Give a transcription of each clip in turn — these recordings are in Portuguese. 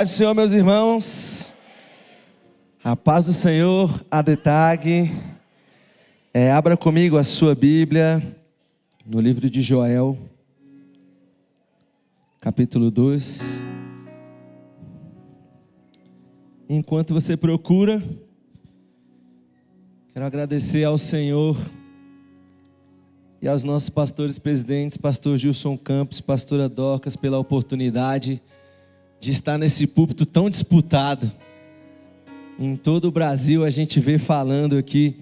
Paz do Senhor, meus irmãos, a paz do Senhor, ADTAG. Abra comigo a sua Bíblia no livro de Joel, capítulo 2. Enquanto você procura, quero agradecer ao Senhor e aos nossos pastores presidentes, pastor Gilson Campos, pastora Dorcas, pela oportunidade de estar nesse púlpito tão disputado. Em todo o Brasil a gente vê falando aqui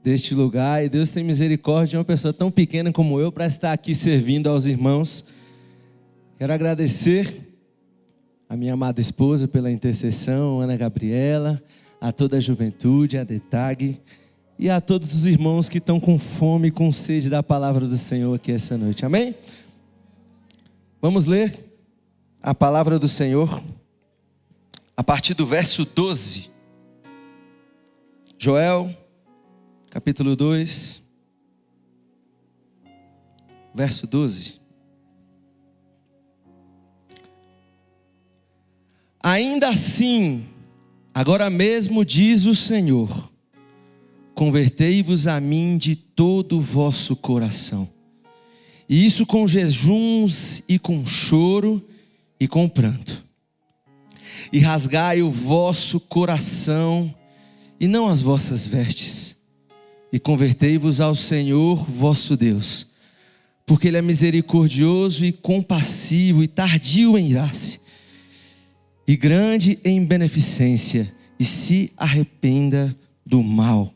deste lugar, e Deus tem misericórdia de uma pessoa tão pequena como eu para estar aqui servindo aos irmãos. Quero agradecer a minha amada esposa pela intercessão, Ana Gabriela, a toda a juventude, a ADTAG, e a todos os irmãos que estão com fome e com sede da palavra do Senhor aqui essa noite, amém? Vamos ler a palavra do Senhor a partir do verso 12. Joel, capítulo 2, verso 12. Ainda assim, agora mesmo diz o Senhor, convertei-vos a mim de todo o vosso coração, e isso com jejuns e com choro e com pranto, e rasgai o vosso coração e não as vossas vestes, e convertei-vos ao Senhor vosso Deus, porque Ele é misericordioso e compassivo e tardio em irar-se, e grande em beneficência, e se arrependa do mal.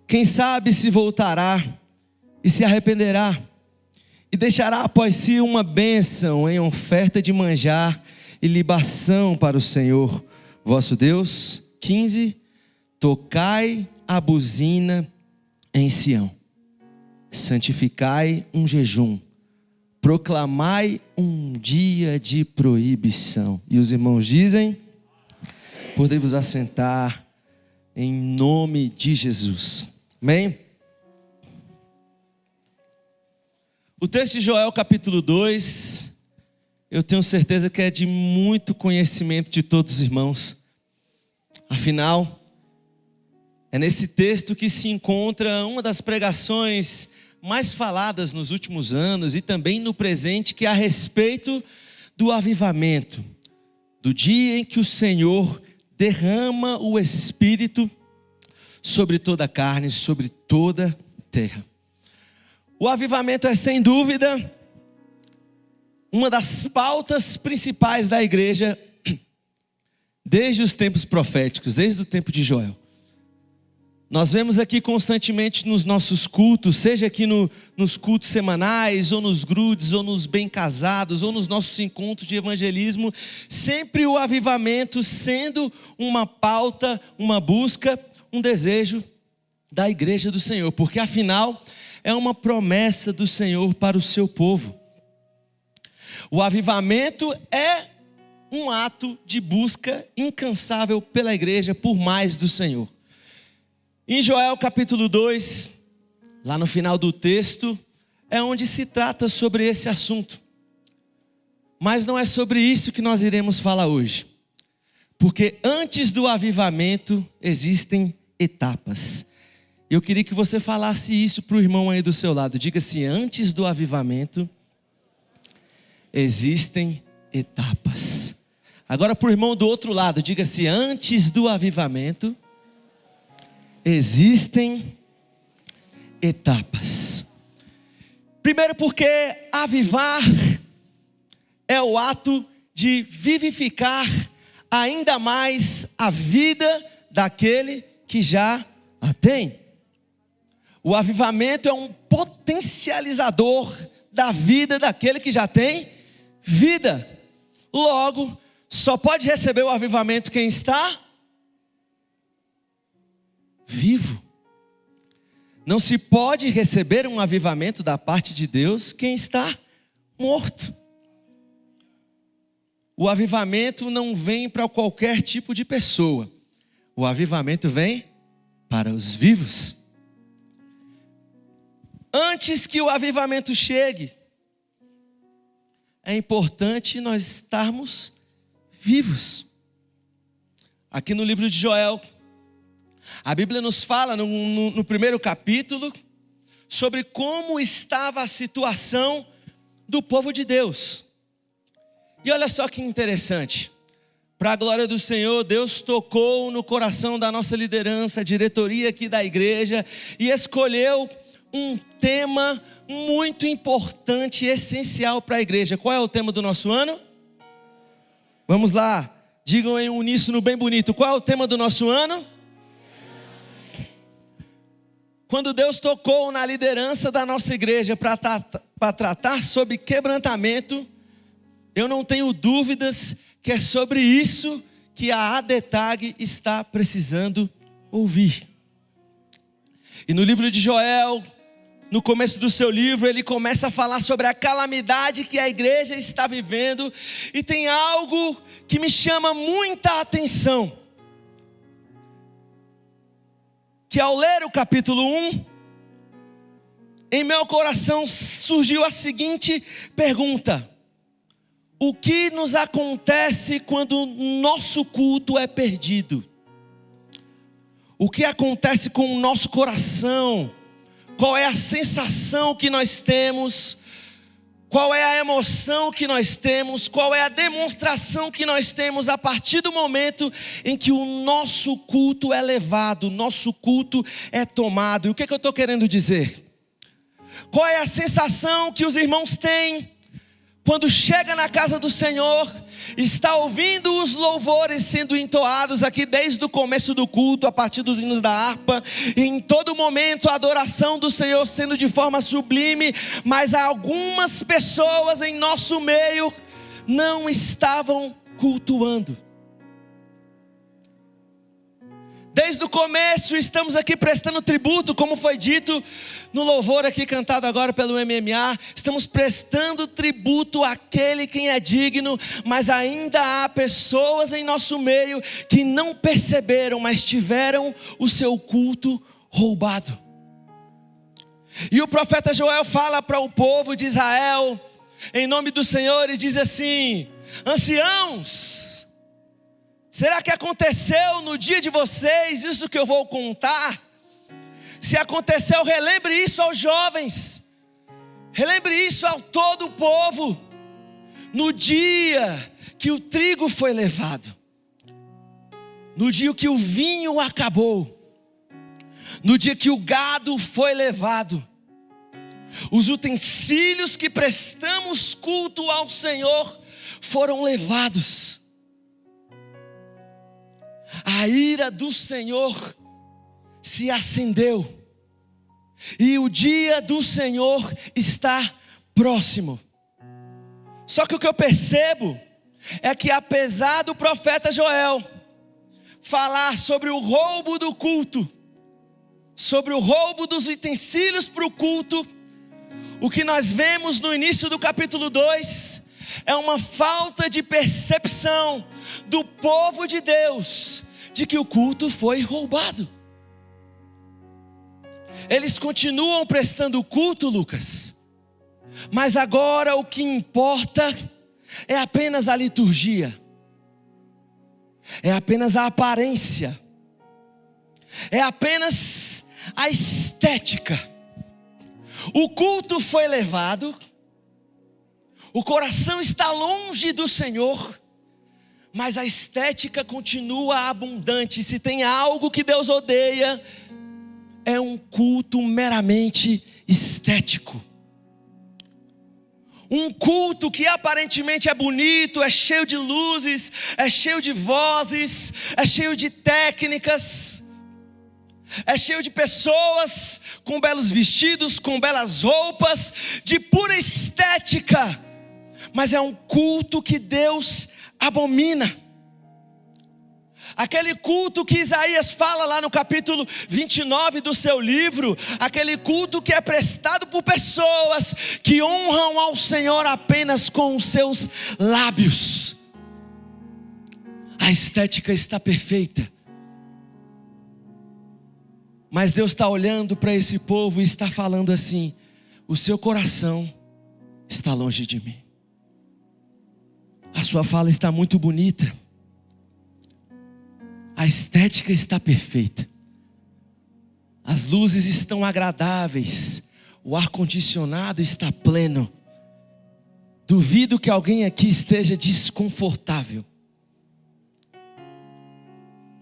Quem sabe se voltará e se arrependerá, e deixará após si uma bênção em oferta de manjar e libação para o Senhor vosso Deus. 15. Tocai a buzina em Sião, santificai um jejum, proclamai um dia de proibição. E os irmãos dizem: podei-vos assentar em nome de Jesus. Amém? O texto de Joel capítulo 2, eu tenho certeza que é de muito conhecimento de todos os irmãos. Afinal, é nesse texto que se encontra uma das pregações mais faladas nos últimos anos e também no presente, que é a respeito do avivamento, do dia em que o Senhor derrama o Espírito sobre toda a carne, sobre toda a terra. O avivamento é, sem dúvida, uma das pautas principais da igreja desde os tempos proféticos, desde o tempo de Joel. Nós vemos aqui constantemente nos nossos cultos, seja aqui nos cultos semanais, ou nos grudes, ou nos bem casados, ou nos nossos encontros de evangelismo, sempre o avivamento sendo uma pauta, uma busca, um desejo da igreja do Senhor, porque afinal é uma promessa do Senhor para o seu povo. O avivamento é um ato de busca incansável pela igreja por mais do Senhor. Em Joel capítulo 2, lá no final do texto, é onde se trata sobre esse assunto. Mas não é sobre isso que nós iremos falar hoje. Porque antes do avivamento existem etapas. Eu queria que você falasse isso para o irmão aí do seu lado. Diga assim: antes do avivamento existem etapas. Agora para o irmão do outro lado, diga assim: antes do avivamento existem etapas. Primeiro, porque avivar é o ato de vivificar ainda mais a vida daquele que já a tem. O avivamento é um potencializador da vida daquele que já tem vida. Logo, só pode receber o avivamento quem está vivo. Não se pode receber um avivamento da parte de Deus quem está morto. O avivamento não vem para qualquer tipo de pessoa. O avivamento vem para os vivos. Antes que o avivamento chegue, é importante nós estarmos vivos. Aqui no livro de Joel, a Bíblia nos fala no primeiro capítulo sobre como estava a situação do povo de Deus. E olha só que interessante, para a glória do Senhor, Deus tocou no coração da nossa liderança, a diretoria aqui da igreja, e escolheu um tema muito importante e essencial para a igreja. Qual é o tema do nosso ano? Vamos lá, digam em uníssono bem bonito, qual é o tema do nosso ano? Quando Deus tocou na liderança da nossa igreja para tratar sobre quebrantamento, eu não tenho dúvidas que é sobre isso que a ADTAG está precisando ouvir. E no livro de Joel, no começo do seu livro, ele começa a falar sobre a calamidade que a igreja está vivendo, e tem algo que me chama muita atenção, que ao ler o capítulo 1, em meu coração surgiu a seguinte pergunta: o que nos acontece quando o nosso culto é perdido? O que acontece com o nosso coração? Qual é a sensação que nós temos? Qual é a emoção que nós temos? Qual é a demonstração que nós temos a partir do momento em que o nosso culto é levado, o nosso culto é tomado? E o que eu estou querendo dizer? Qual é a sensação que os irmãos têm quando chega na casa do Senhor, está ouvindo os louvores sendo entoados aqui desde o começo do culto, a partir dos hinos da harpa, e em todo momento a adoração do Senhor sendo de forma sublime, mas algumas pessoas em nosso meio não estavam cultuando. Desde o começo estamos aqui prestando tributo, como foi dito no louvor aqui cantado agora pelo MMA. Estamos prestando tributo àquele quem é digno, mas ainda há pessoas em nosso meio que não perceberam, mas tiveram o seu culto roubado. E o profeta Joel fala para o povo de Israel, em nome do Senhor, e diz assim: anciãos, será que aconteceu no dia de vocês isso que eu vou contar? Se aconteceu, relembre isso aos jovens, relembre isso ao todo o povo. No dia que o trigo foi levado, no dia que o vinho acabou, no dia que o gado foi levado, os utensílios que prestamos culto ao Senhor foram levados. A ira do Senhor se acendeu, e o dia do Senhor está próximo. Só que o que eu percebo é que, apesar do profeta Joel falar sobre o roubo do culto, sobre o roubo dos utensílios para o culto, o que nós vemos no início do capítulo 2 é uma falta de percepção do povo de Deus de que o culto foi roubado. Eles continuam prestando culto, Lucas, mas agora o que importa é apenas a liturgia, é apenas a aparência, é apenas a estética. O culto foi levado, o coração está longe do Senhor, mas a estética continua abundante. Se tem algo que Deus odeia, é um culto meramente estético. Um culto que aparentemente é bonito, é cheio de luzes, é cheio de vozes, é cheio de técnicas, é cheio de pessoas com belos vestidos, com belas roupas, de pura estética, mas é um culto que Deus abomina. Aquele culto que Isaías fala lá no capítulo 29 do seu livro, aquele culto que é prestado por pessoas que honram ao Senhor apenas com os seus lábios. A estética está perfeita, mas Deus está olhando para esse povo e está falando assim: o seu coração está longe de mim. A sua fala está muito bonita. A estética está perfeita. As luzes estão agradáveis. O ar-condicionado está pleno. Duvido que alguém aqui esteja desconfortável.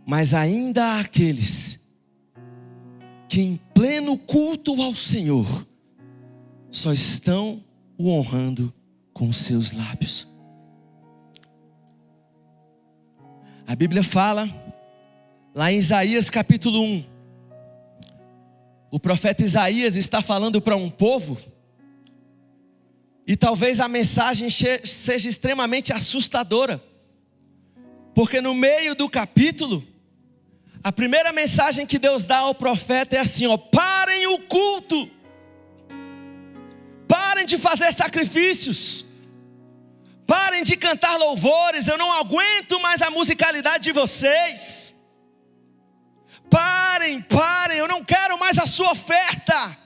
Mas ainda há aqueles que em pleno culto ao Senhor só estão o honrando com os seus lábios. A Bíblia fala, lá em Isaías capítulo 1, o profeta Isaías está falando para um povo, e talvez a mensagem seja extremamente assustadora, porque no meio do capítulo, a primeira mensagem que Deus dá ao profeta é assim: parem o culto, parem de fazer sacrifícios, parem de cantar louvores, eu não aguento mais a musicalidade de vocês. Parem, eu não quero mais a sua oferta,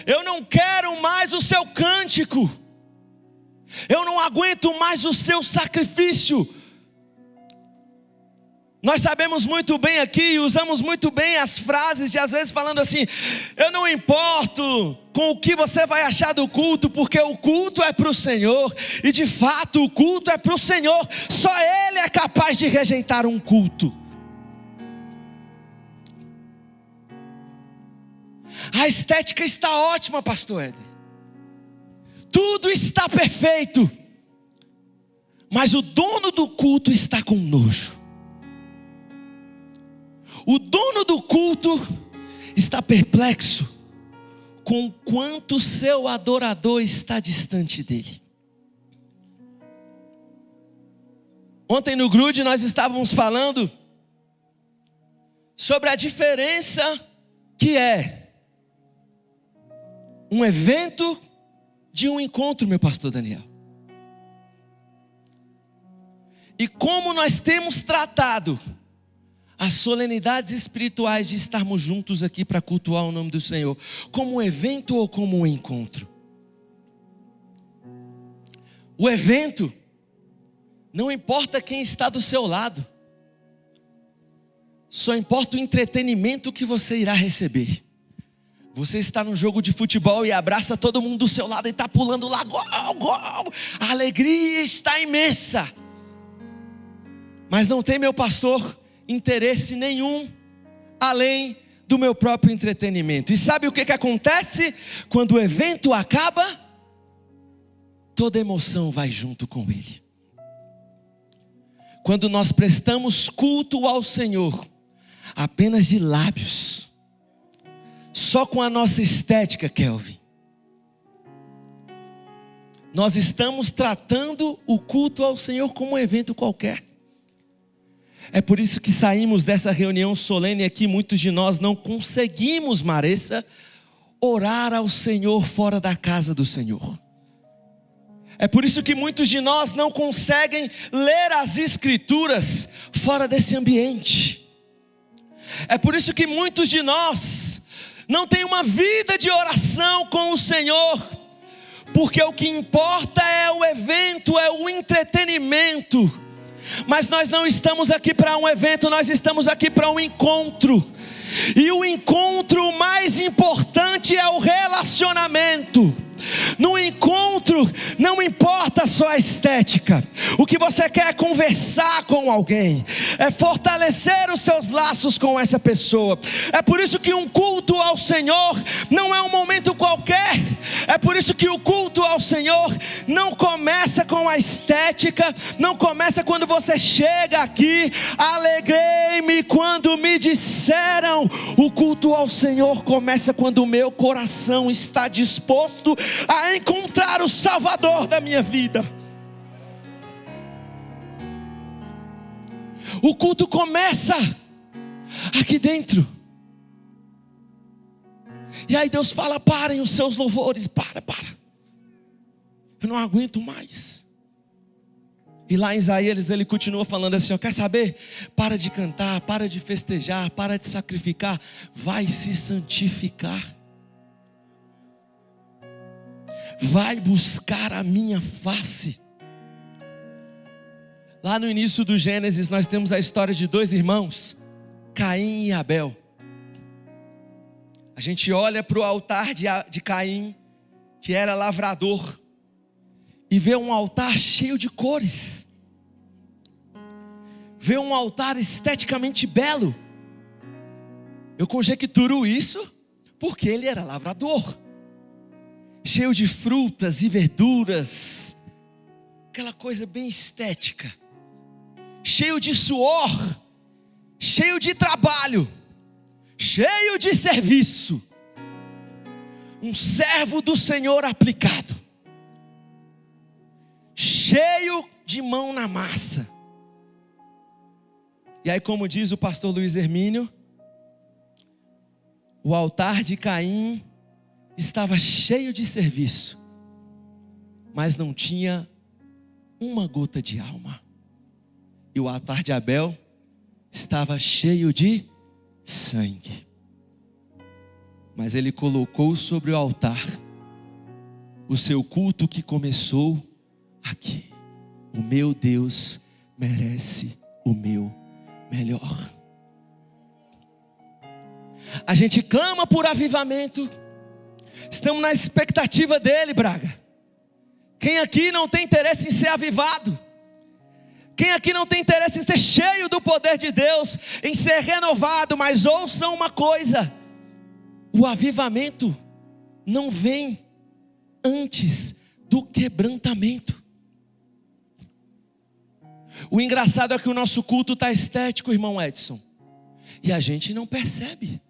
eu não quero mais o seu cântico, eu não aguento mais o seu sacrifício. Nós sabemos muito bem aqui e usamos muito bem as frases de às vezes falando assim: eu não importo com o que você vai achar do culto, porque o culto é para o Senhor, e de fato o culto é para o Senhor, só Ele é capaz de rejeitar um culto. A estética está ótima, pastor Éder, tudo está perfeito, mas o dono do culto está com nojo. O dono do culto está perplexo com quanto seu adorador está distante dele. Ontem no Grude nós estávamos falando sobre a diferença que é um evento de um encontro, meu pastor Daniel. E como nós temos tratado as solenidades espirituais de estarmos juntos aqui para cultuar o nome do Senhor, como um evento ou como um encontro? O evento, não importa quem está do seu lado, só importa o entretenimento que você irá receber. Você está num jogo de futebol e abraça todo mundo do seu lado e está pulando lá, gol, gol. A alegria está imensa. Mas não tem, meu pastor, interesse nenhum além do meu próprio entretenimento. E sabe o que acontece quando o evento acaba? Toda emoção vai junto com ele. Quando nós prestamos culto ao Senhor apenas de lábios, só com a nossa estética, Kelvin, nós estamos tratando o culto ao Senhor como um evento qualquer. É por isso que saímos dessa reunião solene aqui, muitos de nós não conseguimos, Maressa, orar ao Senhor fora da casa do Senhor. É por isso que muitos de nós não conseguem ler as Escrituras fora desse ambiente. É por isso que muitos de nós não têm uma vida de oração com o Senhor, porque o que importa é o evento, é o entretenimento. Mas nós não estamos aqui para um evento, nós estamos aqui para um encontro. E o encontro mais importante é o relacionamento. No encontro não importa só a estética. O que você quer é conversar com alguém, é fortalecer os seus laços com essa pessoa. É por isso que um culto ao Senhor não é um momento qualquer. É por isso que o culto ao Senhor não começa com a estética, não começa quando você chega aqui. Alegrei-me quando me disseram. O culto ao Senhor começa quando o meu coração está disposto a encontrar o Salvador da minha vida. O culto começa aqui dentro. E aí Deus fala: parem os seus louvores, para. Eu não aguento mais. E lá em Isaías ele continua falando assim: quer saber? Para de cantar, para de festejar, para de sacrificar, vai se santificar. Vai buscar a minha face. Lá no início do Gênesis nós temos a história de dois irmãos, Caim e Abel. A gente olha para o altar de Caim, que era lavrador, e vê um altar cheio de cores. Vê um altar esteticamente belo. Eu conjecturo isso porque ele era lavrador, cheio de frutas e verduras, aquela coisa bem estética, cheio de suor, cheio de trabalho, cheio de serviço, um servo do Senhor aplicado, cheio de mão na massa. E aí, como diz o pastor Luiz Hermínio, o altar de Caim estava cheio de serviço, mas não tinha uma gota de alma. E o altar de Abel estava cheio de sangue, mas ele colocou sobre o altar o seu culto que começou aqui. O meu Deus merece o meu melhor. A gente clama por avivamento, estamos na expectativa dele, Braga. Quem aqui não tem interesse em ser avivado? Quem aqui não tem interesse em ser cheio do poder de Deus, em ser renovado? Mas ouçam uma coisa: o avivamento não vem antes do quebrantamento. O engraçado é que o nosso culto está estético, irmão Edson, e a gente não percebe.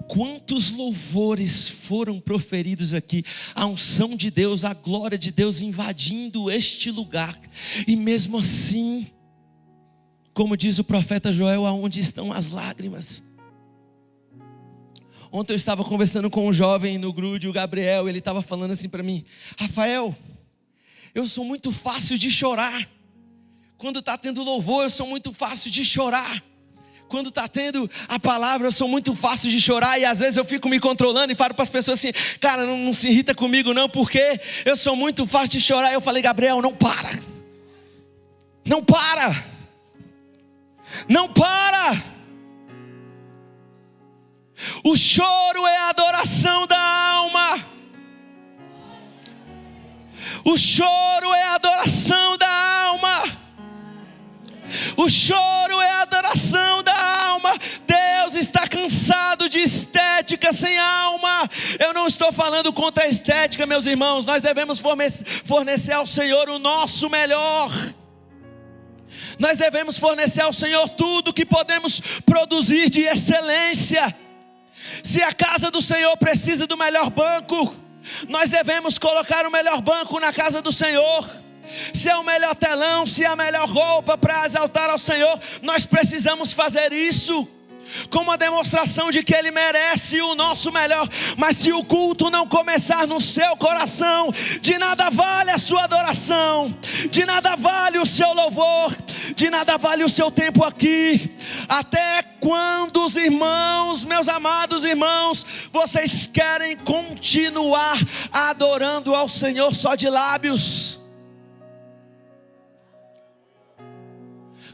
Quantos louvores foram proferidos aqui, a unção de Deus, a glória de Deus invadindo este lugar, e mesmo assim, como diz o profeta Joel, aonde estão as lágrimas? Ontem eu estava conversando com um jovem no grude, o Gabriel, ele estava falando assim para mim: Rafael, eu sou muito fácil de chorar, quando está tendo louvor eu sou muito fácil de chorar, quando está tendo a palavra eu sou muito fácil de chorar, e às vezes eu fico me controlando e falo para as pessoas assim: cara, não se irrita comigo não, porque eu sou muito fácil de chorar. Eu falei: Gabriel, não para, não para, não para. O choro é a adoração da alma. O choro é a adoração da alma. O choro é a adoração da alma. Deus está cansado de estética sem alma. Eu não estou falando contra a estética, meus irmãos. Nós devemos fornecer ao Senhor o nosso melhor. Nós devemos fornecer ao Senhor tudo que podemos produzir de excelência. Se a casa do Senhor precisa do melhor banco, nós devemos colocar o melhor banco na casa do Senhor. Se é o melhor telão, se é a melhor roupa para exaltar ao Senhor, nós precisamos fazer isso como uma demonstração de que Ele merece o nosso melhor. Mas se o culto não começar no seu coração, de nada vale a sua adoração, de nada vale o seu louvor, de nada vale o seu tempo aqui. Até quando, os irmãos, meus amados irmãos, vocês querem continuar adorando ao Senhor só de lábios?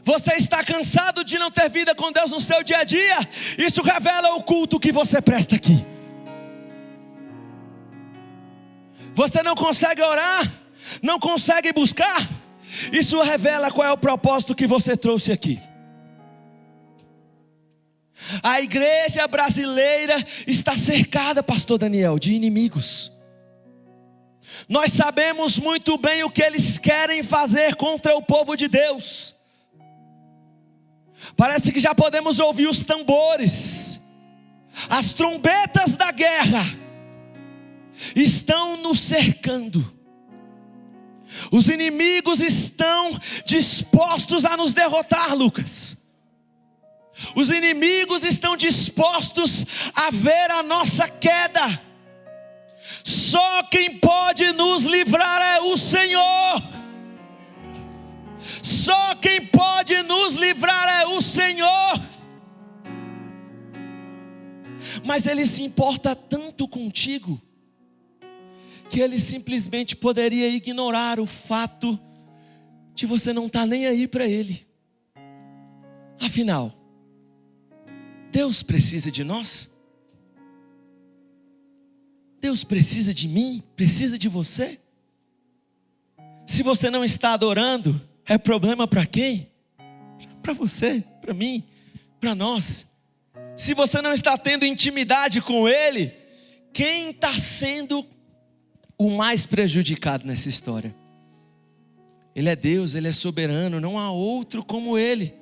Você está cansado de não ter vida com Deus no seu dia a dia? Isso revela o culto que você presta aqui. Você não consegue orar, não consegue buscar? Isso revela qual é o propósito que você trouxe aqui. A igreja brasileira está cercada, pastor Daniel, de inimigos. Nós sabemos muito bem o que eles querem fazer contra o povo de Deus. Parece que já podemos ouvir os tambores, as trombetas da guerra estão nos cercando. Os inimigos estão dispostos a nos derrotar, Lucas. Os inimigos estão dispostos a ver a nossa queda. Só quem pode nos livrar é o Senhor. Só quem pode nos livrar é o Senhor. Mas Ele se importa tanto contigo, que Ele simplesmente poderia ignorar o fato de você não estar nem aí para Ele. Afinal, Deus precisa de nós? Deus precisa de mim? Precisa de você? Se você não está adorando, é problema para quem? Para você, para mim, para nós. Se você não está tendo intimidade com Ele, quem está sendo o mais prejudicado nessa história? Ele é Deus, Ele é soberano, não há outro como Ele.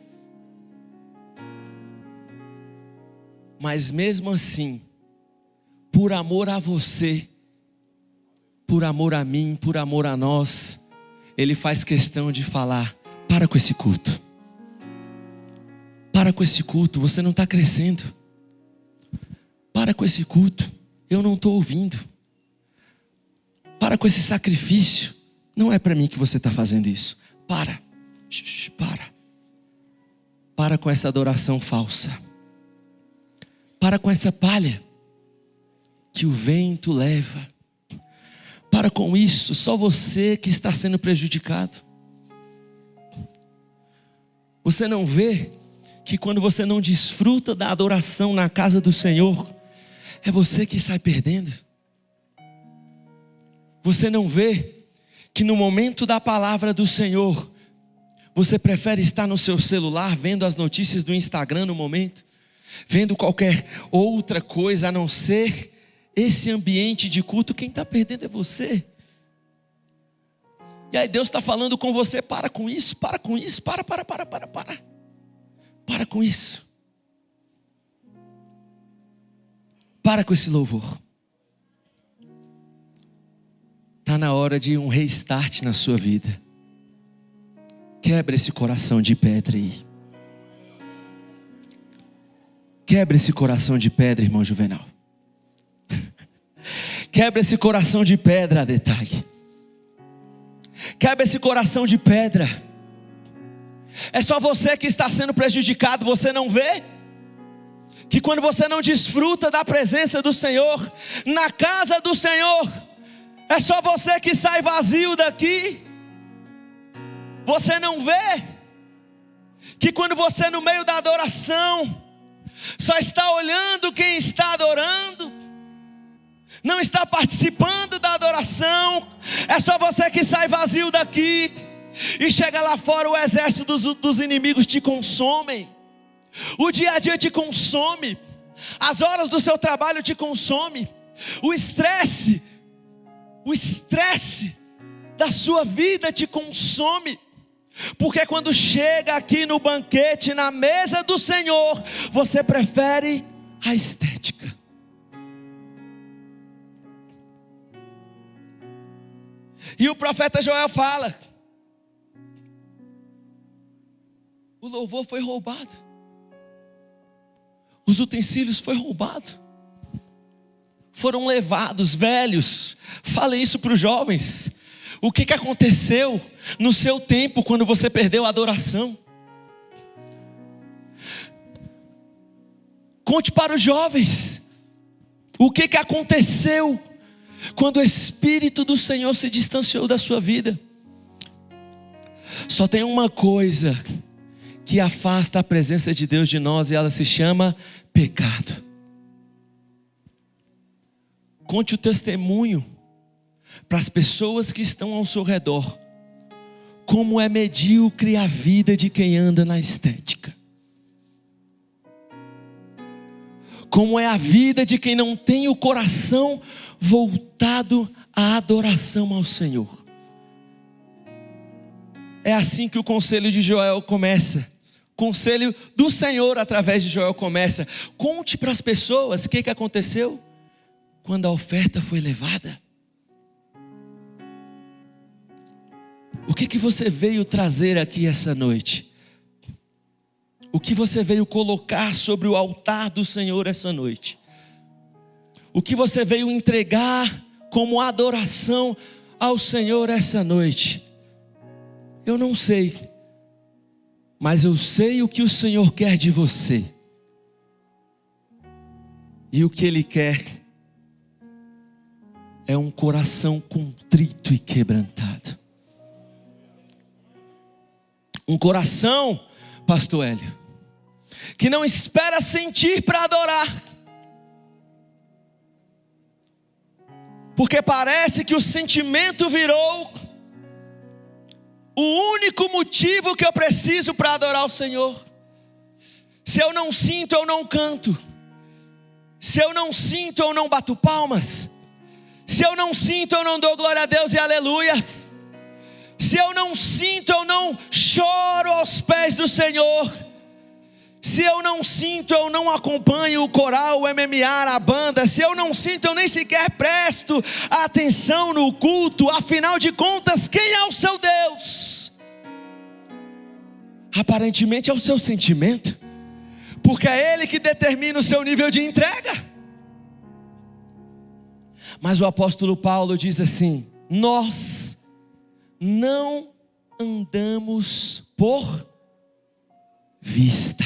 Mas mesmo assim, por amor a você, por amor a mim, por amor a nós, Ele faz questão de falar: para com esse culto. Para com esse culto, você não está crescendo. Para com esse culto, eu não estou ouvindo. Para com esse sacrifício, não é para mim que você está fazendo isso. Para. Para com essa adoração falsa. Para com essa palha que o vento leva. Para com isso, só você que está sendo prejudicado. Você não vê que quando você não desfruta da adoração na casa do Senhor, é você que sai perdendo? Você não vê que no momento da palavra do Senhor, você prefere estar no seu celular vendo as notícias do Instagram no momento, vendo qualquer outra coisa a não ser esse ambiente de culto? Quem está perdendo é você. E aí Deus está falando com você: para com isso, para com isso, para com isso. Para com esse louvor. Está na hora de um restart na sua vida. Quebra esse coração de pedra aí. Quebra esse coração de pedra, irmão Juvenal. Quebra esse coração de pedra, detalhe. Quebra esse coração de pedra. É só você que está sendo prejudicado. Você não vê que quando você não desfruta da presença do Senhor, na casa do Senhor, é só você que sai vazio daqui? Você não vê que quando você no meio da adoração só está olhando quem está adorando, não está participando da adoração, é só você que sai vazio daqui? E chega lá fora, o exército dos inimigos te consomem, o dia a dia te consome, as horas do seu trabalho te consome, o estresse da sua vida te consome. Porque quando chega aqui no banquete, na mesa do Senhor, você prefere a estética. E o profeta Joel fala: o louvor foi roubado, os utensílios foram roubados, foram levados. Velhos, fala isso para os jovens. O que aconteceu no seu tempo quando você perdeu a adoração? Conte para os jovens o que aconteceu quando o Espírito do Senhor se distanciou da sua vida. Só tem uma coisa que afasta a presença de Deus de nós, e ela se chama pecado. Conte o testemunho para as pessoas que estão ao seu redor, como é medíocre a vida de quem anda na estética, como é a vida de quem não tem o coração voltado à adoração ao Senhor. É assim que o conselho de Joel começa. O conselho do Senhor através de Joel começa: conte para as pessoas o que aconteceu quando a oferta foi levada. O que você veio trazer aqui essa noite? O que você veio colocar sobre o altar do Senhor essa noite? O que você veio entregar como adoração ao Senhor essa noite? Eu não sei, mas eu sei o que o Senhor quer de você. E o que Ele quer é um coração contrito e quebrantado. Um coração, pastor Hélio, que não espera sentir para adorar. Porque parece que o sentimento virou o único motivo que eu preciso para adorar o Senhor. Se eu não sinto, eu não canto. Se eu não sinto, eu não bato palmas. Se eu não sinto, eu não dou glória a Deus e aleluia. Se eu não sinto, eu não choro aos pés do Senhor. Se eu não sinto, eu não acompanho o coral, o MMA, a banda. Se eu não sinto, eu nem sequer presto atenção no culto. Afinal de contas, quem é o seu Deus? Aparentemente é o seu sentimento, porque é Ele que determina o seu nível de entrega. Mas o apóstolo Paulo diz assim: nós não andamos por vista.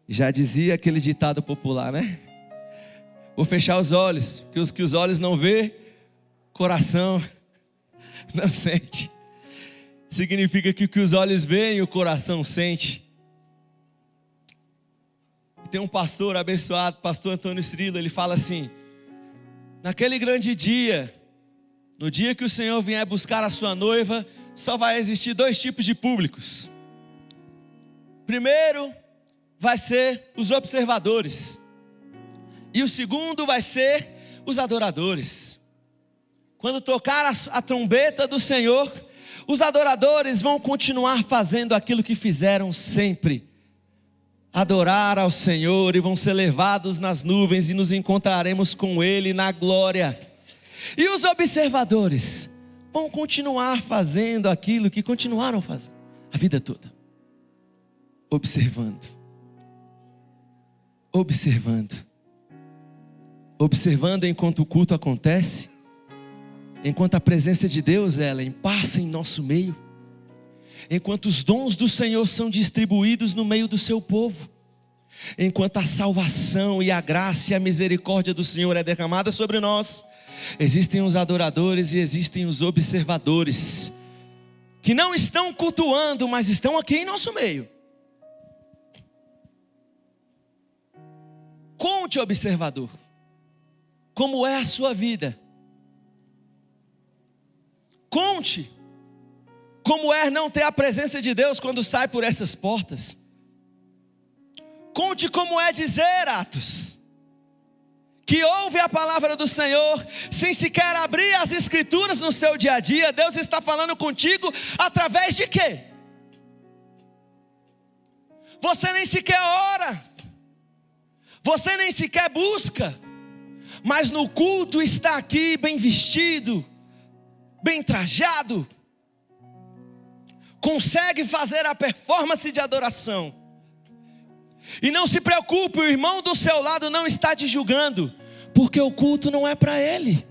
Já dizia aquele ditado popular, né? Vou fechar os olhos, porque os que os olhos não vê, coração não sente. Significa que o que os olhos veem, o coração sente. Tem um pastor abençoado, pastor Antônio Strilo, ele fala assim: naquele grande dia, no dia que o Senhor vier buscar a sua noiva, só vai existir 2 tipos de públicos. Primeiro vai ser os observadores, e o segundo vai ser os adoradores. Quando tocar a trombeta do Senhor, os adoradores vão continuar fazendo aquilo que fizeram sempre: adorar ao Senhor, e vão ser levados nas nuvens e nos encontraremos com Ele na glória. E os observadores vão continuar fazendo aquilo que continuaram fazendo a vida toda, observando, enquanto o culto acontece, enquanto a presença de Deus, Ellen, passa em nosso meio, enquanto os dons do Senhor são distribuídos no meio do seu povo, enquanto a salvação e a graça e a misericórdia do Senhor é derramada sobre nós. Existem os adoradores e existem os observadores, que não estão cultuando, mas estão aqui em nosso meio. Conte, observador, como é a sua vida. Conte como é não ter a presença de Deus quando sai por essas portas. Conte como é dizer, Atos, que ouve a palavra do Senhor sem sequer abrir as escrituras no seu dia a dia. Deus está falando contigo através de quê? Você nem sequer ora, você nem sequer busca, mas no culto está aqui bem vestido, bem trajado, consegue fazer a performance de adoração. E não se preocupe, o irmão do seu lado não está te julgando, porque o culto não é para ele.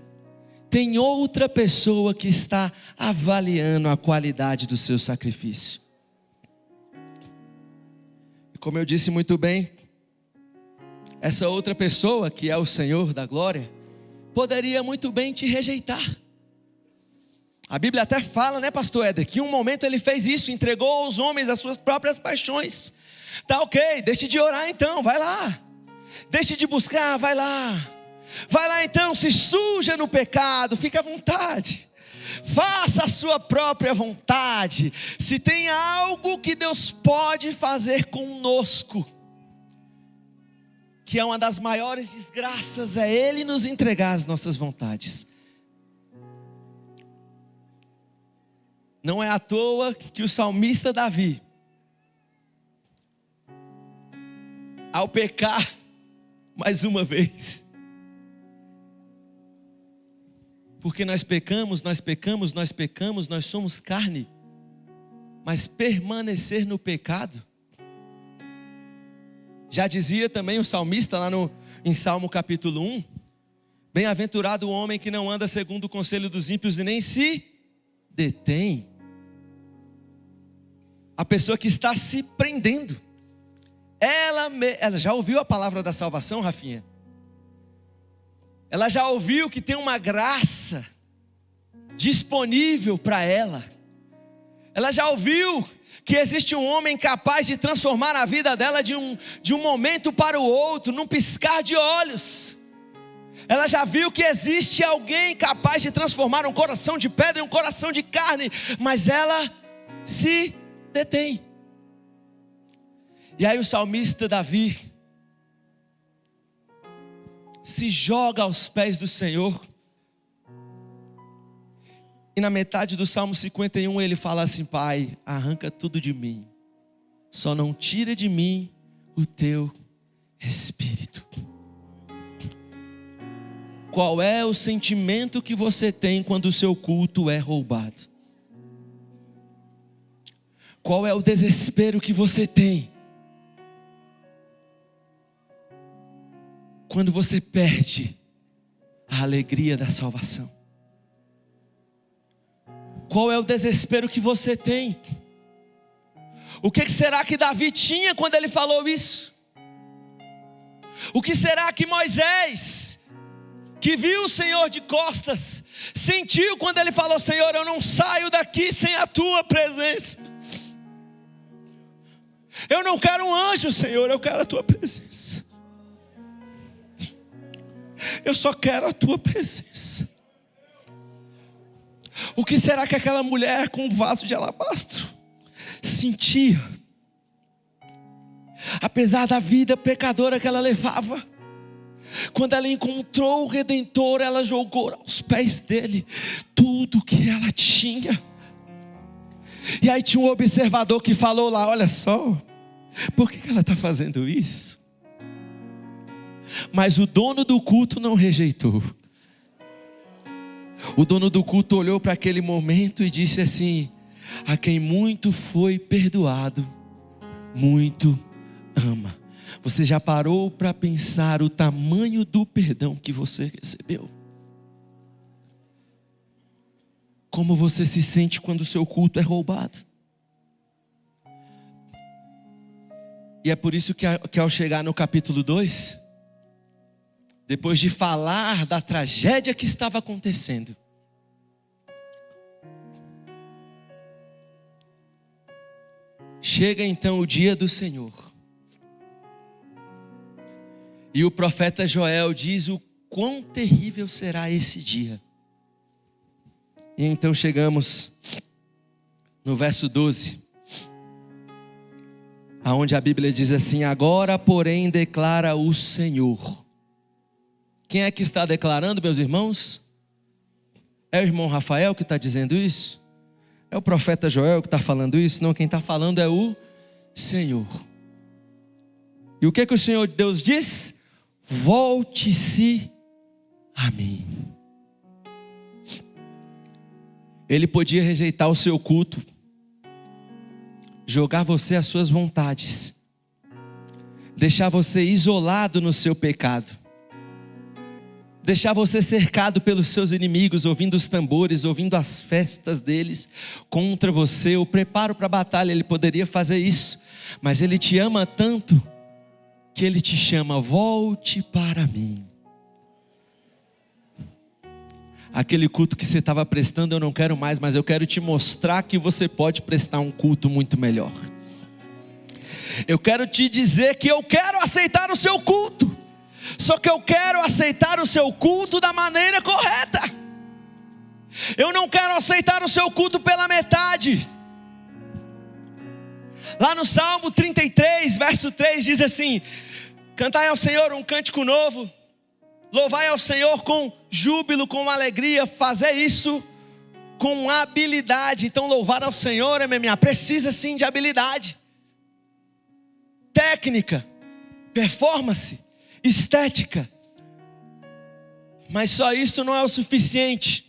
Tem outra pessoa que está avaliando a qualidade do seu sacrifício. E como eu disse muito bem, essa outra pessoa, que é o Senhor da glória, poderia muito bem te rejeitar. A Bíblia até fala, né, pastor Éder, que em um momento ele fez isso, entregou aos homens as suas próprias paixões. Tá ok, deixe de orar então, vai lá. Deixe de buscar, vai lá. Vai lá então, se suja no pecado, fica à vontade. Faça a sua própria vontade. Se tem algo que Deus pode fazer conosco, que é uma das maiores desgraças, é Ele nos entregar as nossas vontades. Não é à toa que o salmista Davi, ao pecar mais uma vez, porque nós pecamos, nós somos carne, mas permanecer no pecado, já dizia também o salmista lá em Salmo capítulo 1, bem-aventurado o homem que não anda segundo o conselho dos ímpios e nem se detém. A pessoa que está se prendendo, ela já ouviu a palavra da salvação, Rafinha? Ela já ouviu que tem uma graça disponível para ela. Ela já ouviu que existe um homem capaz de transformar a vida dela de um momento para o outro, num piscar de olhos. Ela já viu que existe alguém capaz de transformar um coração de pedra em um coração de carne, mas ela se detém. E aí o salmista Davi se joga aos pés do Senhor. E na metade do Salmo 51 ele fala assim: Pai, arranca tudo de mim, só não tira de mim o teu Espírito. Qual é o sentimento que você tem quando o seu culto é roubado? Qual é o desespero que você tem quando você perde a alegria da salvação? Qual é o desespero que você tem? O que será que Davi tinha quando ele falou isso? O que será que Moisés, que viu o Senhor de costas, sentiu quando ele falou: Senhor, eu não saio daqui sem a tua presença. Eu não quero um anjo, Senhor, eu quero a tua presença. Eu só quero a tua presença. O que será que aquela mulher com um vaso de alabastro sentia? Apesar da vida pecadora que ela levava, quando ela encontrou o Redentor, ela jogou aos pés dele tudo que ela tinha. E aí tinha um observador que falou lá: olha só, por que ela está fazendo isso? Mas o dono do culto não rejeitou. O dono do culto olhou para aquele momento e disse assim: a quem muito foi perdoado, muito ama. Você já parou para pensar o tamanho do perdão que você recebeu? Como você se sente quando o seu culto é roubado? E é por isso que ao chegar no capítulo 2, depois de falar da tragédia que estava acontecendo, chega então o dia do Senhor. E o profeta Joel diz o quão terrível será esse dia. E então chegamos no verso 12, aonde a Bíblia diz assim: agora porém declara o Senhor. Quem é que está declarando, meus irmãos? É o irmão Rafael que está dizendo isso? É o profeta Joel que está falando isso? Não, quem está falando é o Senhor. E o que o Senhor Deus diz? Volte-se a mim. Ele podia rejeitar o seu culto, jogar você às suas vontades, deixar você isolado no seu pecado, deixar você cercado pelos seus inimigos, ouvindo os tambores, ouvindo as festas deles contra você, o preparo para a batalha. Ele poderia fazer isso, mas Ele te ama tanto que Ele te chama: volte para mim. Aquele culto que você estava prestando eu não quero mais, mas eu quero te mostrar que você pode prestar um culto muito melhor. Eu quero te dizer que eu quero aceitar o seu culto, só que eu quero aceitar o seu culto da maneira correta. Eu não quero aceitar o seu culto pela metade. Lá no Salmo 33, verso 3 diz assim: cantai ao Senhor um cântico novo, louvai ao Senhor com júbilo, com alegria, fazer isso com habilidade. Então louvar ao Senhor, precisa sim de habilidade, técnica, performance, estética. Mas só isso não é o suficiente.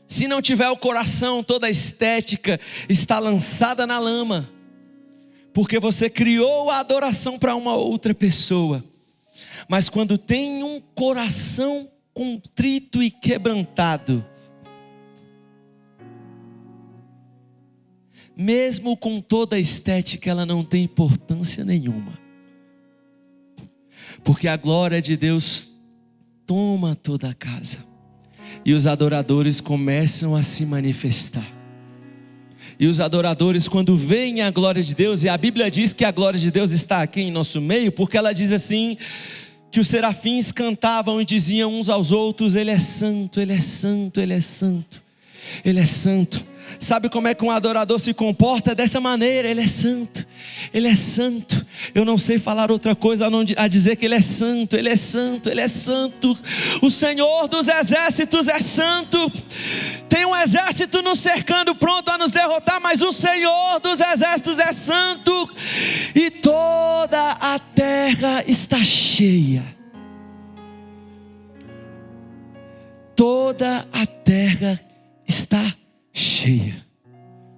Se não tiver o coração, toda a estética está lançada na lama, porque você criou a adoração para uma outra pessoa. Mas quando tem um coração contrito e quebrantado, mesmo com toda a estética, ela não tem importância nenhuma, porque a glória de Deus toma toda a casa, e os adoradores começam a se manifestar. E os adoradores, quando veem a glória de Deus, e a Bíblia diz que a glória de Deus está aqui em nosso meio, porque ela diz assim, que os serafins cantavam e diziam uns aos outros: Ele é santo, Ele é santo, Ele é santo, Ele é santo. Sabe como é que um adorador se comporta? Dessa maneira: Ele é santo, Ele é santo. Eu não sei falar outra coisa a dizer que Ele é santo, Ele é santo, Ele é santo. O Senhor dos exércitos é santo. Tem um exército nos cercando, pronto a nos derrotar, mas o Senhor dos exércitos é santo. E toda a terra está cheia. Toda a terra está cheia.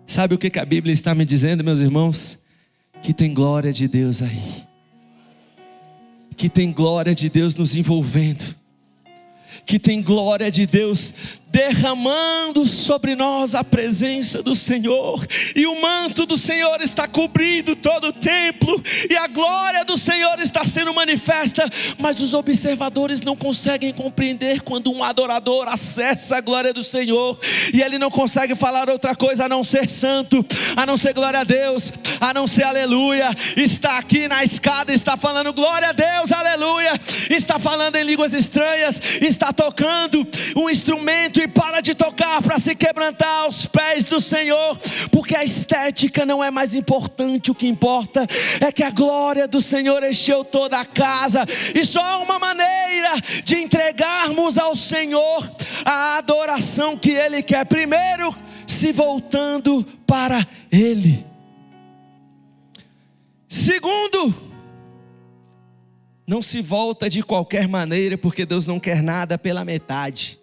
Sabe o que a Bíblia está me dizendo, meus irmãos? Que tem glória de Deus aí, que tem glória de Deus nos envolvendo, que tem glória de Deus derramando sobre nós a presença do Senhor, e o manto do Senhor está cobrindo todo o templo, e a glória do Senhor está sendo manifesta, mas os observadores não conseguem compreender quando um adorador acessa a glória do Senhor, e ele não consegue falar outra coisa a não ser santo, a não ser glória a Deus, a não ser aleluia. Está aqui na escada, está falando glória a Deus, aleluia, está falando em línguas estranhas, está tocando um instrumento e para de tocar para se quebrantar aos pés do Senhor, porque a estética não é mais importante. O que importa é que a glória do Senhor encheu toda a casa, e só há uma maneira de entregarmos ao Senhor a adoração que Ele quer: primeiro, se voltando para Ele. Segundo, não se volta de qualquer maneira, porque Deus não quer nada pela metade.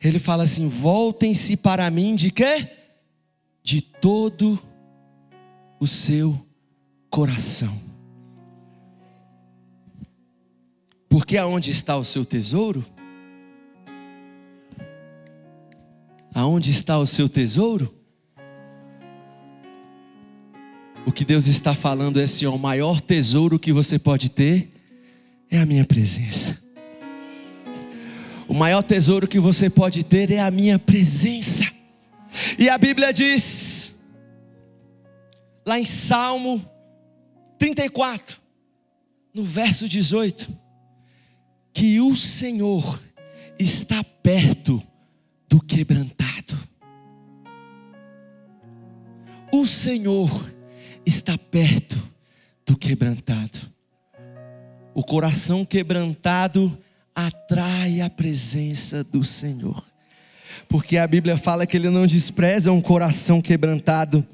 Ele fala assim: voltem-se para mim de quê? De todo o seu coração. Porque aonde está o seu tesouro? Aonde está o seu tesouro? O que Deus está falando é assim: ó, o maior tesouro que você pode ter é a minha presença. O maior tesouro que você pode ter é a minha presença. E a Bíblia diz, lá em Salmo 34, no verso 18, que o Senhor está perto do quebrantado. O Senhor está perto do quebrantado. O coração quebrantado atrai a presença do Senhor, porque a Bíblia fala que Ele não despreza um coração quebrantado.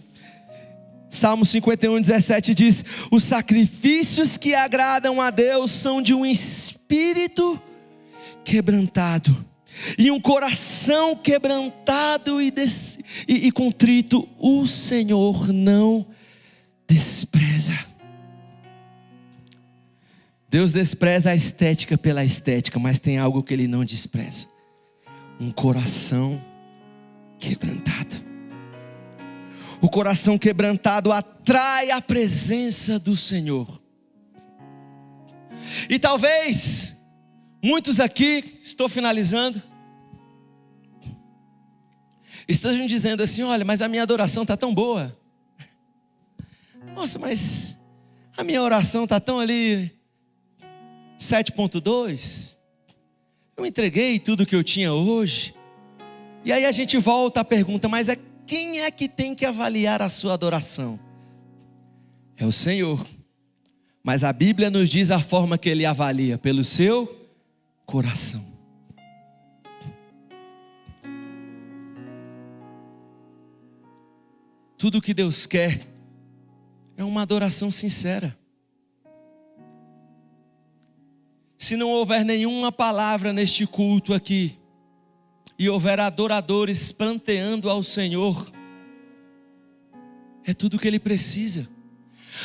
Salmo 51:17 diz: os sacrifícios que agradam a Deus são de um espírito quebrantado, e um coração quebrantado e contrito o Senhor não despreza. Deus despreza a estética pela estética, mas tem algo que Ele não despreza: um coração quebrantado. O coração quebrantado atrai a presença do Senhor. E talvez muitos aqui, estou finalizando, estejam dizendo assim: olha, mas a minha adoração está tão boa. Nossa, mas a minha oração está tão ali 7.2, eu entreguei tudo que eu tinha hoje. E aí a gente volta à pergunta: mas quem é que tem que avaliar a sua adoração? É o Senhor. Mas a Bíblia nos diz a forma que Ele avalia: pelo seu coração. Tudo que Deus quer é uma adoração sincera. Se não houver nenhuma palavra neste culto aqui, e houver adoradores pranteando ao Senhor, é tudo que Ele precisa.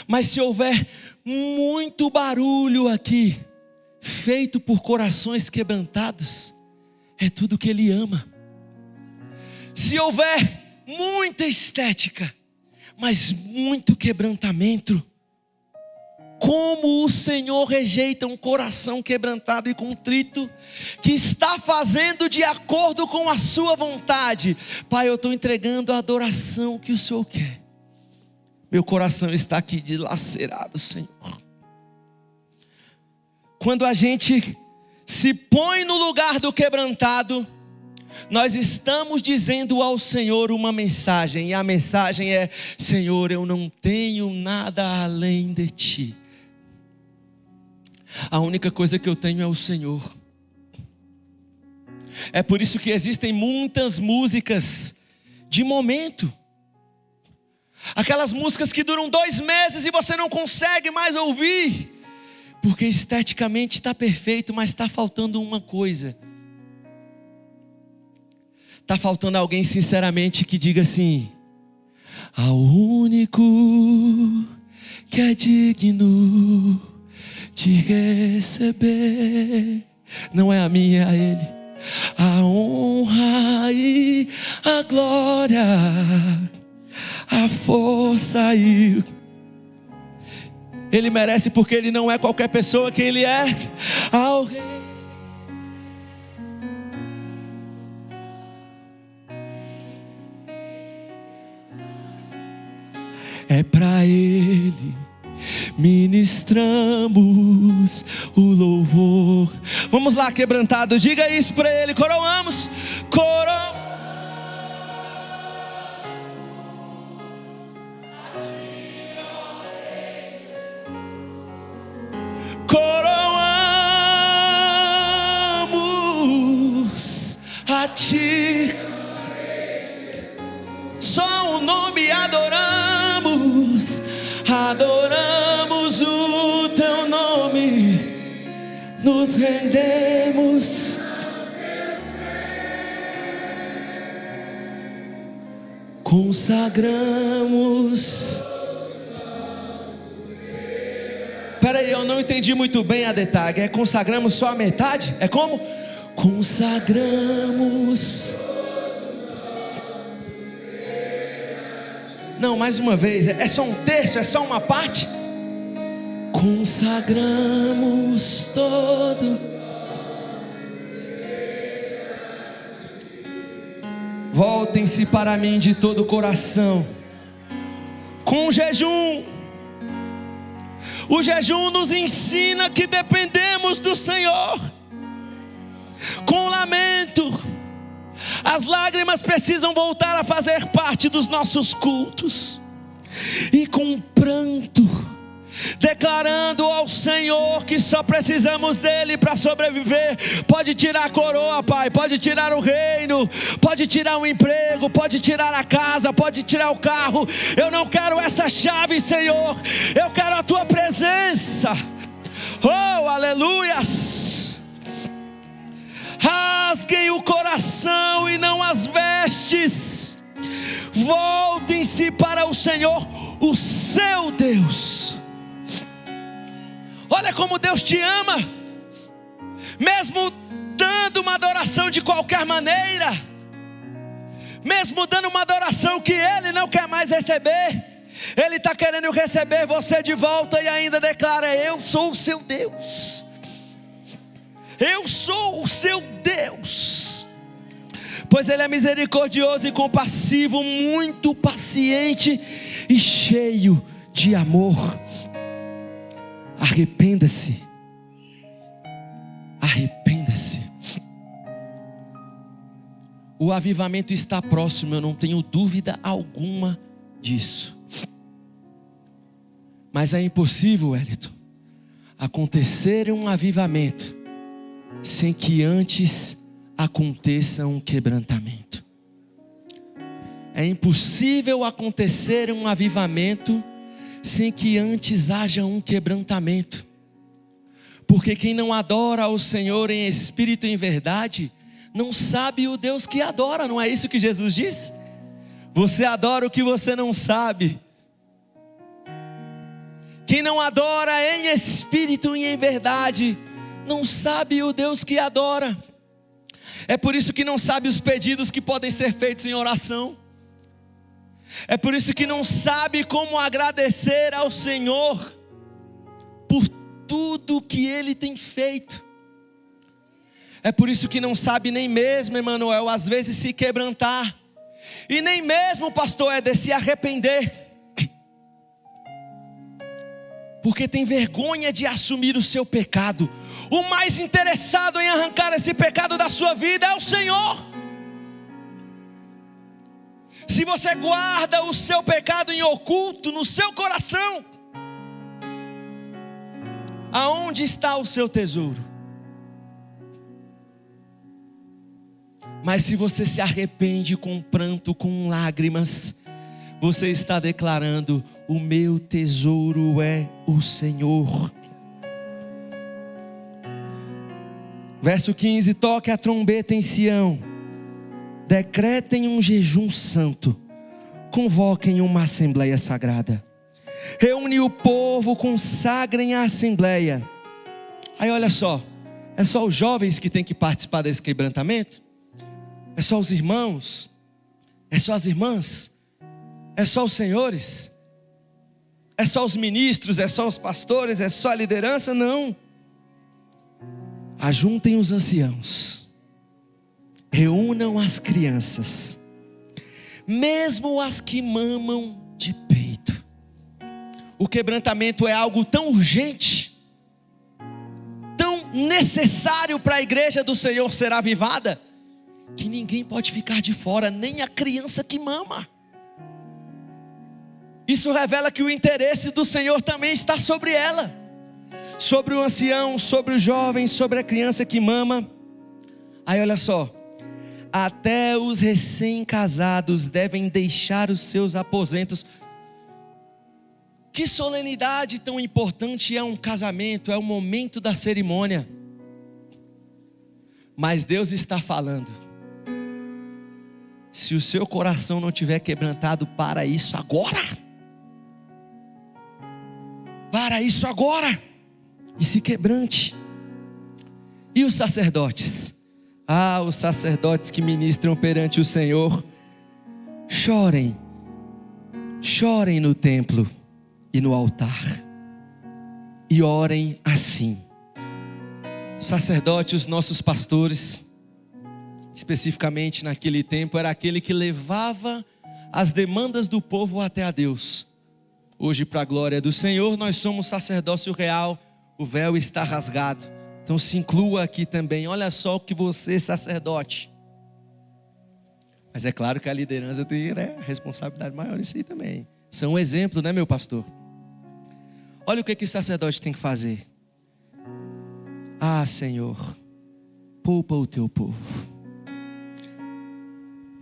Mas se houver muito barulho aqui, feito por corações quebrantados, é tudo que Ele ama. Se houver muita estética, mas muito quebrantamento, como o Senhor rejeita um coração quebrantado e contrito, que está fazendo de acordo com a sua vontade. Pai, eu estou entregando a adoração que o Senhor quer. Meu coração está aqui dilacerado, Senhor. Quando a gente se põe no lugar do quebrantado, nós estamos dizendo ao Senhor uma mensagem, e a mensagem é: Senhor, eu não tenho nada além de Ti. A única coisa que eu tenho é o Senhor. É por isso que existem muitas músicas de momento. Aquelas músicas que duram 2 meses e você não consegue mais ouvir, porque esteticamente está perfeito, mas está faltando uma coisa. Está faltando alguém sinceramente que diga assim: ao único que é digno de receber, não é a minha, é a Ele, a honra e a glória, a força e... Ele merece, porque Ele não é qualquer pessoa. Quem Ele é? Ao Rei. É pra Ele ministramos o louvor. Vamos lá, quebrantado, diga isso pra Ele. Coroamos, coroamos. Coroamos a Ti, só o nome adoramos, adoramos o Teu nome, nos rendemos, consagramos. Peraí, eu não entendi muito bem a detalhe. É consagramos só a metade? É como? Consagramos. Não, mais uma vez. É só um terço? É só uma parte? Consagramos todo. Voltem-se para mim de todo o coração, com jejum. O jejum nos ensina que dependemos do Senhor. Com lamento, as lágrimas precisam voltar a fazer parte dos nossos cultos. E com pranto, declarando ao Senhor que só precisamos dEle para sobreviver. Pode tirar a coroa, Pai, pode tirar o reino, pode tirar o emprego, pode tirar a casa, pode tirar o carro. Eu não quero essa chave, Senhor, eu quero a Tua presença. Oh, aleluias. Rasguem o coração e não as vestes. Voltem-se para o Senhor, o seu Deus. Olha como Deus te ama, mesmo dando uma adoração de qualquer maneira, mesmo dando uma adoração que Ele não quer mais receber, Ele está querendo receber você de volta e ainda declara: eu sou o seu Deus, eu sou o seu Deus. Pois Ele é misericordioso e compassivo, muito paciente e cheio de amor. Arrependa-se, arrependa-se. O avivamento está próximo, eu não tenho dúvida alguma disso. Mas é impossível, Wellington, acontecer um avivamento sem que antes aconteça um quebrantamento. É impossível acontecer um avivamento sem que antes haja um quebrantamento. Porque quem não adora ao Senhor em espírito e em verdade, não sabe o Deus que adora. Não é isso que Jesus diz? Você adora o que você não sabe. Quem não adora em espírito e em verdade, não sabe o Deus que adora. É por isso que não sabe os pedidos que podem ser feitos em oração. É por isso que não sabe como agradecer ao Senhor. por tudo que ele tem feito. É por isso que não sabe nem mesmo, Emanuel, às vezes se quebrantar. E nem mesmo, pastor Éder, se arrepender. Porque tem vergonha de assumir o seu pecado. O mais interessado em arrancar esse pecado da sua vida é o Senhor. Se você guarda o seu pecado em oculto no seu coração, aonde está o seu tesouro? Mas se você se arrepende com pranto, com lágrimas, você está declarando: o meu tesouro é o Senhor. Verso 15: toque a trombeta em Sião, decretem um jejum santo, convoquem uma assembleia sagrada, reúne o povo, consagrem a assembleia. Aí olha só, é só os jovens que têm que participar desse quebrantamento? É só os irmãos? É só as irmãs? É só os senhores? É só os ministros? É só os pastores? É só a liderança? Não. Ajuntem os anciãos, reúnam as crianças, mesmo as que mamam de peito. O quebrantamento é algo tão urgente, tão necessário para a igreja do Senhor ser avivada, que ninguém pode ficar de fora, nem a criança que mama. Isso revela que o interesse do Senhor também está sobre ela, sobre o ancião, sobre o jovem, sobre a criança que mama. Aí olha só, até os recém-casados devem deixar os seus aposentos. Que solenidade tão importante é um casamento, é o momento da cerimônia. Mas Deus está falando: se o seu coração não tiver quebrantado para isso agora, e se quebrante. E os sacerdotes? Os sacerdotes que ministram perante o Senhor, chorem no templo e no altar, e orem assim. Sacerdote, os nossos pastores, especificamente naquele tempo, era aquele que levava as demandas do povo até a Deus. Hoje, para a glória do Senhor, nós somos sacerdócio real, o véu está rasgado. Então se inclua aqui também. Olha só o que você, sacerdote. Mas é claro que a liderança tem, responsabilidade maior nisso aí também. São um exemplo, meu pastor? Olha o que o sacerdote tem que fazer. Senhor, poupa o teu povo.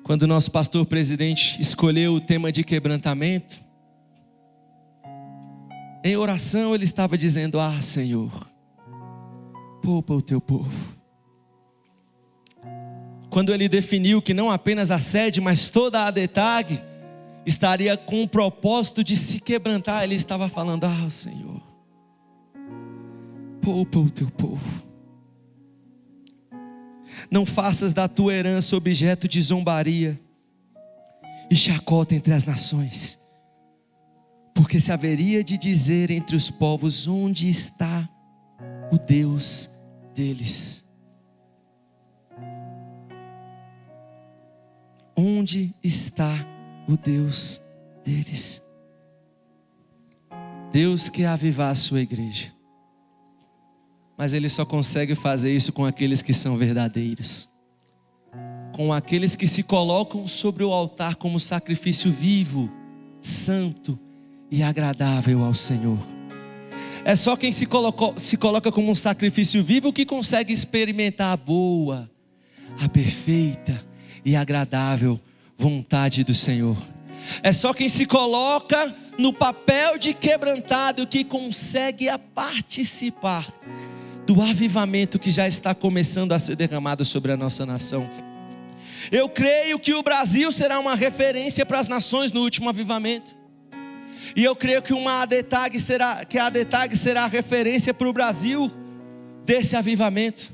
Quando o nosso pastor presidente escolheu o tema de quebrantamento, em oração ele estava dizendo: Senhor, poupa o teu povo. Quando ele definiu que não apenas a sede, mas toda a ADETAG estaria com o propósito de se quebrantar, ele estava falando: Senhor, poupa o teu povo. Não faças da tua herança objeto de zombaria e chacota entre as nações, porque se haveria de dizer entre os povos: onde está o Deus deles? Onde está o Deus deles? Deus quer avivar a sua igreja, mas Ele só consegue fazer isso com aqueles que são verdadeiros, com aqueles que se colocam sobre o altar como sacrifício vivo, santo e agradável ao Senhor. É só quem se coloca como um sacrifício vivo que consegue experimentar a boa, a perfeita e agradável vontade do Senhor. É só quem se coloca no papel de quebrantado que consegue participar do avivamento que já está começando a ser derramado sobre a nossa nação. Eu creio que o Brasil será uma referência para as nações no último avivamento. E eu creio que a ADETAG será a referência para o Brasil desse avivamento.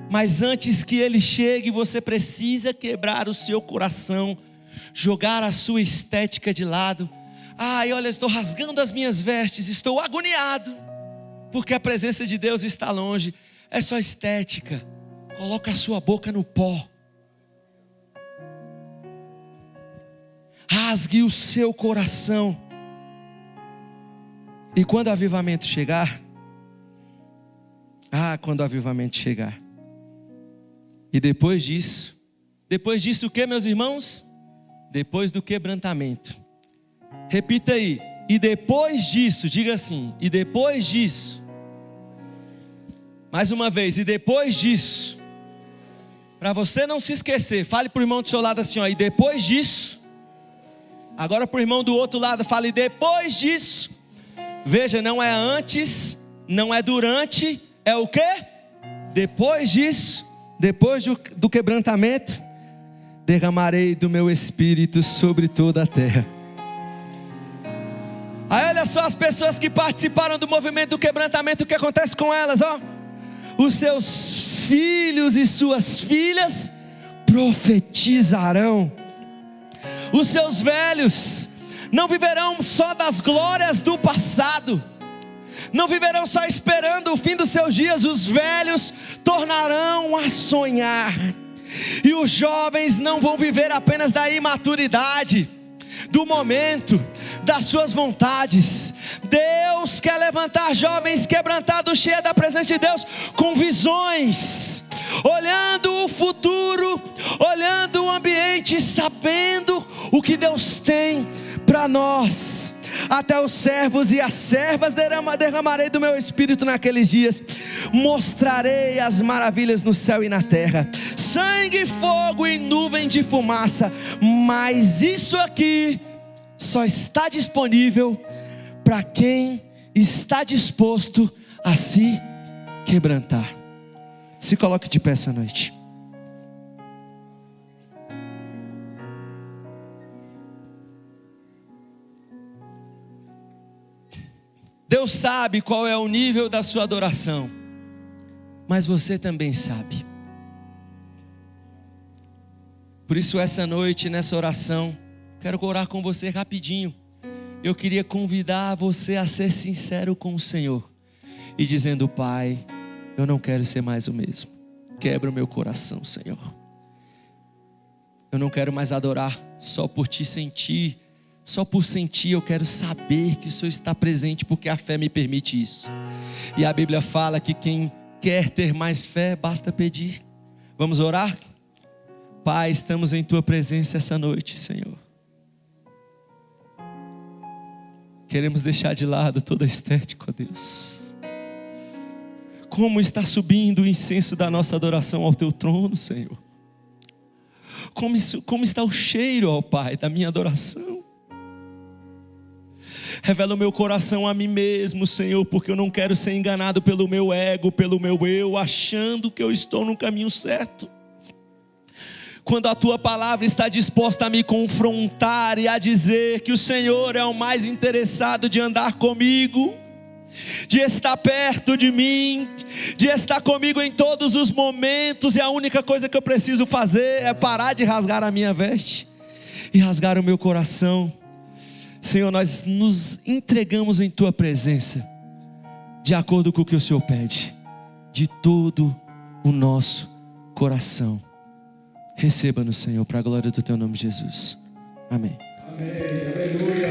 Mas antes que ele chegue, você precisa quebrar o seu coração, jogar a sua estética de lado, Ai, olha, estou rasgando as minhas vestes, estou agoniado, porque a presença de Deus está longe. É só estética. Coloca a sua boca no pó. Rasgue o seu coração. E quando o avivamento chegar, quando o avivamento chegar, e depois disso o que, meus irmãos? Depois do quebrantamento. Repita aí, e depois disso, diga assim, e depois disso. Mais uma vez, e depois disso. Para você não se esquecer, fale para o irmão do seu lado assim, ó, e depois disso. Agora para o irmão do outro lado, fale, e depois disso. Veja, não é antes, não é durante, é o quê? Depois disso, depois do quebrantamento, derramarei do meu espírito sobre toda a terra. Aí olha só as pessoas que participaram do movimento do quebrantamento, o que acontece com elas, ó. Os seus filhos e suas filhas profetizarão. Os seus velhos não viverão só das glórias do passado, não viverão só esperando o fim dos seus dias. Os velhos tornarão a sonhar, e os jovens não vão viver apenas da imaturidade, do momento, das suas vontades. Deus quer levantar jovens quebrantados, cheios da presença de Deus, com visões, olhando o futuro, olhando o ambiente, sabendo o que Deus tem para nós. Até os servos e as servas derramarei do meu espírito naqueles dias. Mostrarei as maravilhas no céu e na terra, sangue, fogo e nuvem de fumaça. Mas isso aqui só está disponível para quem está disposto a se quebrantar. Se coloque de pé essa noite. Deus sabe qual é o nível da sua adoração, mas você também sabe. Por isso essa noite, nessa oração, quero orar com você rapidinho. Eu queria convidar você a ser sincero com o Senhor e dizendo: Pai, eu não quero ser mais o mesmo. Quebra o meu coração, Senhor. Eu não quero mais adorar só por te sentir. Só por sentir, eu quero saber que o Senhor está presente, porque a fé me permite isso. E a Bíblia fala que quem quer ter mais fé, basta pedir. Vamos orar? Pai, estamos em Tua presença essa noite, Senhor. Queremos deixar de lado toda a estética, ó Deus. Como está subindo o incenso da nossa adoração ao Teu trono, Senhor. Como está o cheiro, ó Pai, da minha adoração. Revela o meu coração a mim mesmo, Senhor, porque eu não quero ser enganado pelo meu ego, pelo meu eu, achando que eu estou no caminho certo. Quando a Tua palavra está disposta a me confrontar e a dizer que o Senhor é o mais interessado de andar comigo, de estar perto de mim, de estar comigo em todos os momentos, e a única coisa que eu preciso fazer é parar de rasgar a minha veste e rasgar o meu coração. Senhor, nós nos entregamos em Tua presença, de acordo com o que o Senhor pede, de todo o nosso coração. Receba-nos, Senhor, para a glória do Teu nome, Jesus. Amém. Amém. Aleluia.